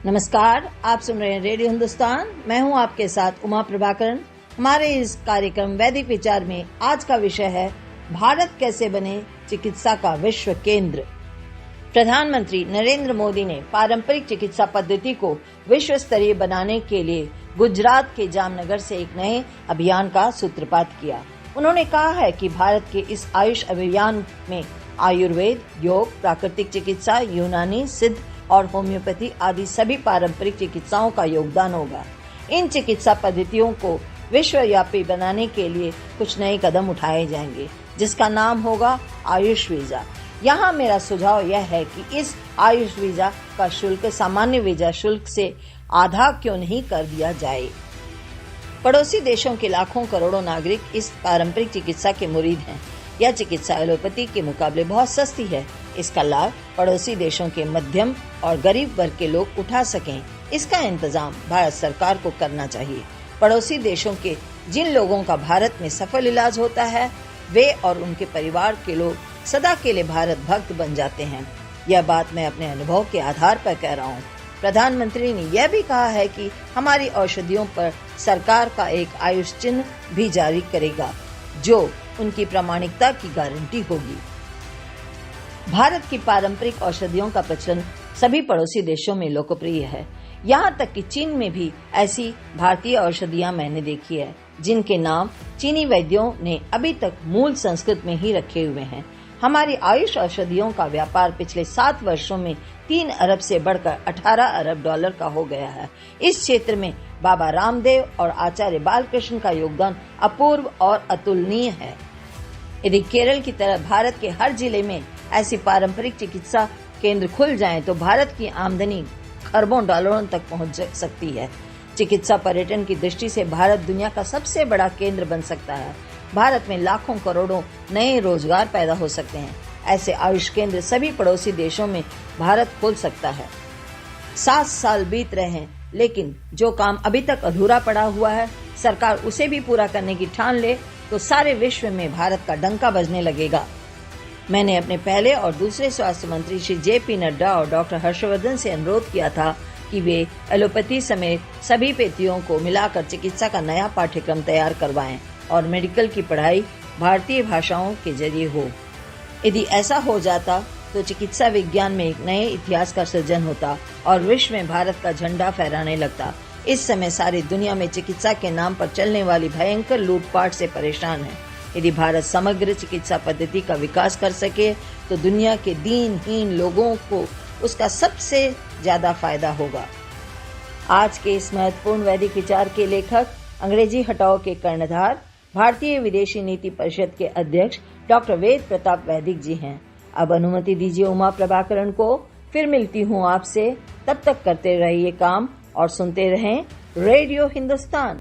नमस्कार, आप सुन रहे हैं रेडियो हिंदुस्तान। मैं हूं आपके साथ उमा प्रभाकरन। हमारे इस कार्यक्रम वैदिक विचार में आज का विषय है भारत कैसे बने चिकित्सा का विश्व केंद्र। प्रधानमंत्री नरेंद्र मोदी ने पारंपरिक चिकित्सा पद्धति को विश्व स्तरीय बनाने के लिए गुजरात के जामनगर से एक नए अभियान का सूत्रपात किया। उन्होंने कहा है कि भारत के इस आयुष अभियान में आयुर्वेद, योग, प्राकृतिक चिकित्सा, यूनानी, सिद्ध और होम्योपैथी आदि सभी पारंपरिक चिकित्साओं का योगदान होगा। इन चिकित्सा पद्धतियों को विश्वव्यापी बनाने के लिए कुछ नए कदम उठाए जाएंगे, जिसका नाम होगा आयुष वीजा। यहाँ मेरा सुझाव यह है कि इस आयुष वीजा का शुल्क सामान्य वीजा शुल्क से आधा क्यों नहीं कर दिया जाए। पड़ोसी देशों के लाखों करोड़ों नागरिक इस पारंपरिक चिकित्सा के मुरीद हैं। यह चिकित्सा एलोपैथी के मुकाबले बहुत सस्ती है। इसका लाभ पड़ोसी देशों के मध्यम और गरीब वर्ग के लोग उठा सकें, इसका इंतजाम भारत सरकार को करना चाहिए। पड़ोसी देशों के जिन लोगों का भारत में सफल इलाज होता है, वे और उनके परिवार के लोग सदा के लिए भारत भक्त बन जाते हैं। यह बात मैं अपने अनुभव के आधार पर कह रहा हूँ। प्रधानमंत्री ने यह भी कहा है कि हमारी औषधियों पर सरकार का एक आयुष चिन्ह भी जारी करेगा, जो उनकी प्रामाणिकता की गारंटी होगी। भारत की पारंपरिक औषधियों का प्रचलन सभी पड़ोसी देशों में लोकप्रिय है। यहाँ तक कि चीन में भी ऐसी भारतीय औषधियाँ मैंने देखी है, जिनके नाम चीनी वैद्यों ने अभी तक मूल संस्कृत में ही रखे हुए हैं। हमारी आयुष औषधियों का व्यापार पिछले 7 वर्षों में 3 अरब से बढ़कर 18 अरब डॉलर का हो गया है। इस क्षेत्र में बाबा रामदेव और आचार्य बालकृष्ण का योगदान अपूर्व और अतुलनीय है। यदि केरल की तरह भारत के हर जिले में ऐसी पारंपरिक चिकित्सा केंद्र खुल जाएं, तो भारत की आमदनी खरबों डॉलरों तक पहुंच सकती है। चिकित्सा पर्यटन की दृष्टि से भारत दुनिया का सबसे बड़ा केंद्र बन सकता है। भारत में लाखों करोड़ों नए रोजगार पैदा हो सकते हैं। ऐसे आयुष केंद्र सभी पड़ोसी देशों में भारत खोल सकता है। 7 साल बीत रहे हैं, लेकिन जो काम अभी तक अधूरा पड़ा हुआ है, सरकार उसे भी पूरा करने की ठान ले तो सारे विश्व में भारत का डंका बजने लगेगा। मैंने अपने पहले और दूसरे स्वास्थ्य मंत्री श्री जे.पी. नड्डा और डॉक्टर हर्षवर्धन से अनुरोध किया था कि वे एलोपैथी समेत सभी पेथियों को मिलाकर चिकित्सा का नया पाठ्यक्रम तैयार करवाएं और मेडिकल की पढ़ाई भारतीय भाषाओं के जरिए हो। यदि ऐसा हो जाता तो चिकित्सा विज्ञान में एक नए इतिहास का सृजन होता और विश्व में भारत का झंडा फहराने लगता। इस समय सारी दुनिया में चिकित्सा के नाम पर चलने वाली भयंकर लूटपाट से परेशान है। यदि भारत समग्र चिकित्सा पद्धति का विकास कर सके तो दुनिया के दीनहीन लोगों को उसका सबसे ज्यादा फायदा होगा। आज के इस महत्वपूर्ण वैदिक विचार के लेखक अंग्रेजी हटाओ के कर्णधार भारतीय विदेशी नीति परिषद के अध्यक्ष डॉक्टर वेद प्रताप वैदिक जी हैं। अब अनुमति दीजिए उमा प्रभाकरन को फिर मिलती हूँ आपसे। तब तक करते रहिए काम और सुनते रहें रेडियो हिंदुस्तान।